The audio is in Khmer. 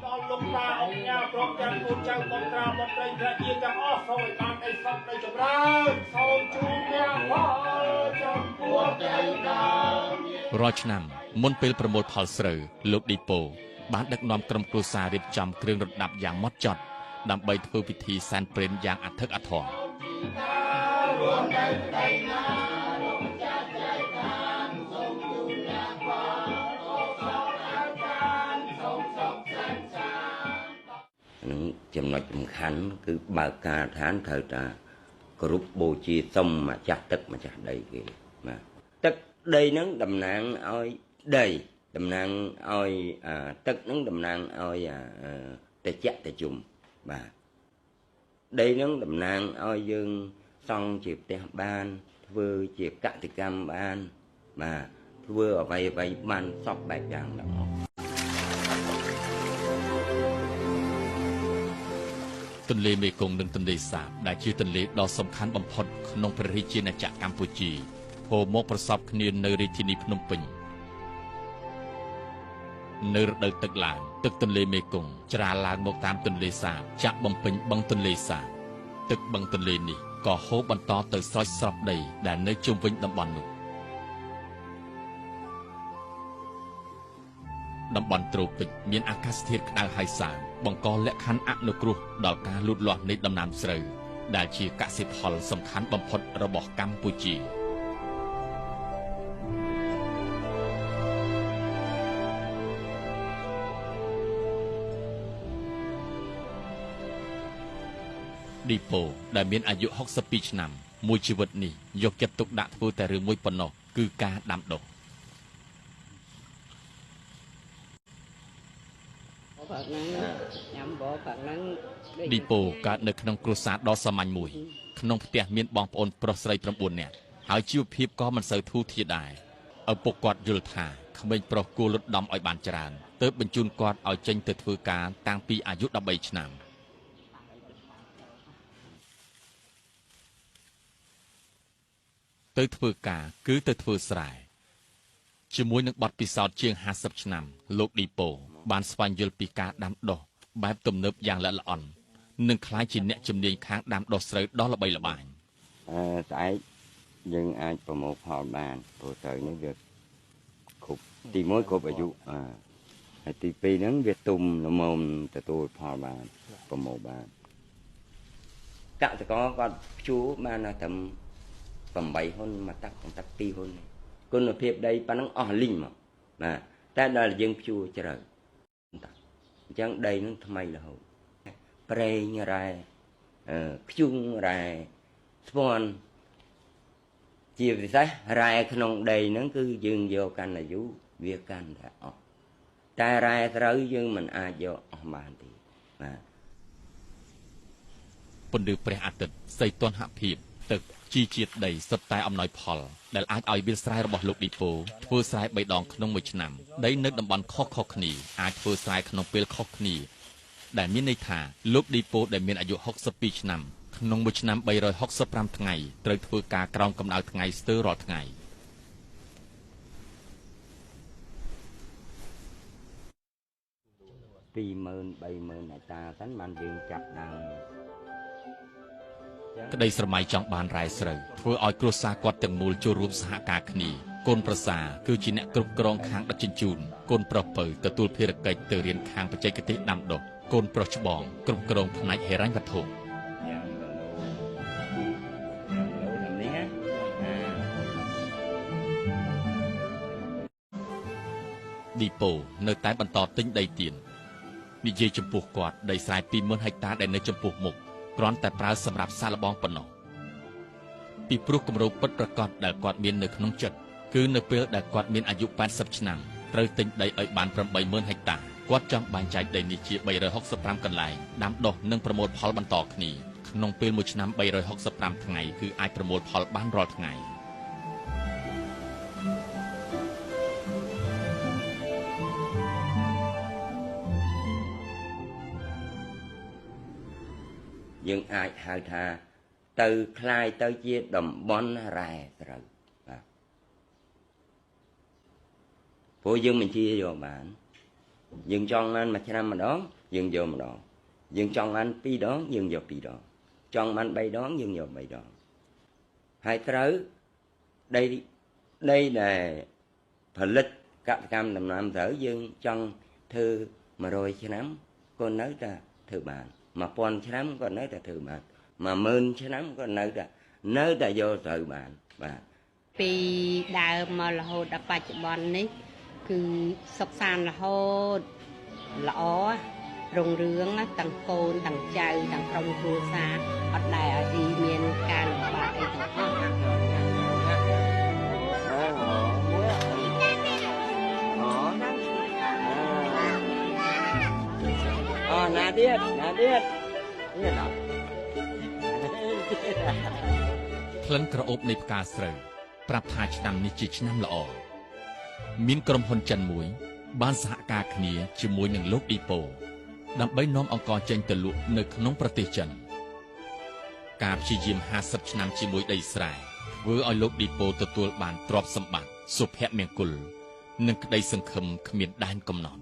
ដល់លោកតាអង្គញាព្រមទាំងកូនចៅកូនក្រៅមន្ត្រីព្រះជាទាំងអស់សូមឲ្យបានអីសពនៃចម្រើនសូមជូនអ្នកផលចំពោះចៅតារាល់ឆ្នាំមុនពេលប្រមូលផលស្រូវលោកឌីប៉ូបានដឹកនាំក្រុមគ្រួសាររៀបចំគ្រឿងរណ្ដាប់យ៉ាងម៉ត់ចត់ដើម្បីធ្វើពិធីសែនព្រេនយ៉ាងអធិកអធមនឹងចំណុចសំខាន់គឺបើកការដ្ឋានត្រូវតាគោរពបូជាសុំម្ចាស់ទឹកម្ចាស់ដីគេបាទទឹកដីហ្នឹងតំណាងឲ្យដីតំណាងឲ្យទឹកហ្នឹងតំណាងឲ្យតិចតិជុំបាទដីហ្នឹងតំណាងឲ្យយើងសង់ជាផ្ទះបានធ្វើជាកសិកម្មបានបាទធ្វើអ្វីបានសពបែបយ៉ាងទាំងអស់ទន្លេមេគង្គនិងទន្លេសាបដែលជាទន្លេដ៏សំខាន់បំផុតក្នុងព្រះរាជាណាចក្រកម្ពុជាហូរមកប្រសពគ្នានៅរាជធានីភ្នំពេញនៅរដូវទឹកឡើងទឹកទន្លេមេគង្គច្រាលឡើងមកតាមទន្លេសាបចាក់បំពេញបឹងទន្លេសាបទឹកបឹងទន្លេនេះក៏ហូរបន្តទៅស្រោចស្រពដីដែលនៅជុំវិញតំបន់នោះតំបន់ត្រូពិកមានអាកាសធាតុក្តៅហើយសើមបង្កលក្ខខណ្ឌអនុគ្រោះដល់ការលូតលាស់នៃដំណាំស្រូវដែលជាកសិផលសំខាន់បំផុតរបស់កម្ពុជាឌីប៉ូដែលមានអាយុ62ឆ្នាំមួយជីវិតនេះយកចិត្តទុកដាក់ធ្វើតែរឿងមួយប៉ុណ្ណោះគឺការដាំដុះឌីប៉ូកើតនៅក្នុងគ្រួសារដ៏សាមញ្ញមួយក្នុងផ្ទះមានបងប្អូនប្រុសស្រី9នាក់ហើយជីវភាពក៏មិនសូវធូរធារដែរឪពុកគាត់យល់ថាក្មេងប្រុសគួរលុតដំឲ្យបានច្រើនទើបបញ្ជូនគាត់ឲ្យចេញទៅធ្វើការតាំងពីអាយុ13ឆ្នាំទៅធ្វើការគឺទៅធ្វើស្រែជាមួយនឹងបទពិសោធន៍ជាង50ឆ្នាំលោកឌីប៉ូបានស្វែងយល់ពីការដាំដុះបែបទំនើបយ៉ាងល្អិតល្អន់និងក្លាយជាអ្នកជំនាញខាងដាំដុះស្រូវដ៏ល្បីល្បាញស្អែកយើងអាចប្រមូលផលបានព្រោះស្រូវនេះវាគ្រប់ទី1គ្រប់អាយុហើយទី2ហ្នឹងវាទុំល្មមទទួលផលបានប្រមូលបានកសិករគាត់ភ្ជួរបានត្រឹម8ហ៊ុនមកតាក់2ហ៊ុនគុណភាពដីប៉ណ្ណឹងអស់លីងមកបាទតែដល់យើងភ្ជួរជ្រៅអញ្ចឹងដីនឹងថ្មីរហូតប្រេងរ៉ែខ្ជុងរ៉ែស្ពាន់ជាពិសេសរ៉ែក្នុងដីហ្នឹងគឺយើងយកកាន់អាយុវាកាន់តែអស់តែរ៉ែស្រូវយើងមិនអាចយកអស់បានទេបាទពន្លឺព្រះអាទិត្យសីតុណ្ហភាពទឹកជីជាតិដីសុទ្ធតែអំណោយផលដែលអាចឲ្យវាលស្រែរបស់លោកឌីប៉ូធ្វើស្រែ3ដងក្នុងមួយឆ្នាំដីនៅតំបន់ខុសៗគ្នាអាចធ្វើស្រែក្នុងពេលខុសគ្នាដែលមានន័យថាលោកឌីប៉ូដែលមានអាយុ62ឆ្នាំក្នុងមួយឆ្នាំ365ថ្ងៃត្រូវធ្វើការក្រោមកម្ដៅថ្ងៃស្ទើររាល់ថ្ងៃ20000 30000ហិកតាហ្នឹងបានយើងចាប់ដើមក្តីស្រមៃចង់បានរ៉ែស្រូវធ្វើឲ្យគ្រួសារគាត់ទាំងមូលចូលរួមសហការគ្នាកូនប្រសាគឺជាអ្នកគ្រប់គ្រងខាងដឹកជញ្ជូនកូនប្រុសពៅទទួលភារកិច្ចទៅរៀនខាងបច្ចេកទេសដាំដុះកូនប្រុសច្បងគ្រប់គ្រងផ្នែកហិរញ្ញវត្ថុឌីប៉ូនៅតែបន្តទិញដីទៀននិយាយចំពោះគាត់ដីស្រែ20000ហិកតាដែលនៅចំពោះមុខគ្រាន់តែប្រើសម្រាប់សាកល្បងប៉ុណ្ណោះពីព្រោះគម្រោងពិតប្រាកដដែលគាត់មាននៅក្នុងចិត្តគឺនៅពេលដែលគាត់មានអាយុ80ឆ្នាំត្រូវទិញដីឲ្យបាន80000ហិកតាគាត់ចង់បែងចែកដីនេះជា365កន្លែងដាំដុះនិងប្រមូលផលបន្តគ្នាក្នុងពេលមួយឆ្នាំ365ថ្ងៃគឺអាចប្រមូលផលបានរាល់ថ្ងៃយើងអាចហៅថាទៅคล้ายទៅជាតំបន់រ៉ែស្រូវបាទព្រោះយើងបញ្ជាយកបាន dương trong ăn mà năm mà đó dương vô mà đó dương trong ăn pi đó dương vô pi đó trong ăn bay đó dương vô bay đó hai tới đây đây là phần lịch các cam làm nam thở dương trong thư mà rồi cho nắm con nói ra thư bạn mà pon cho nắm con nói ra thư bạn mà mơn cho nắm con nói ra vô thư bạn và ពីដើមមករហូតដល់បច្ចុប្បន្ននេះគឺសុខសាន្តរហូតល្អរុងរឿងទាំងកូនទាំងចៅទាំងក្រុមគ្រួសារអត់ដែលឲ្យមានការលំបាកអីទាំងអស់ nè điết điết nào ក្លិនក្រអូបនៃផ្កាស្រូវប្រាប់ថាឆ្នាំនេះជាឆ្នាំល្អមានក្រុមហ៊ុនចិនមួយបានសហការគ្នាជាមួយនឹងលោកឌីប៉ូដើម្បីនាំអង្ករចេញទៅលក់នៅក្នុងប្រទេសចិនការព្យាយាម50ឆ្នាំជាមួយដីស្រែធ្វើឲ្យលោកឌីប៉ូទទួលបានទ្រព្យសម្បត្តិសុភមង្គលនិងក្តីសង្ឃឹមគ្មានដែនកំណត់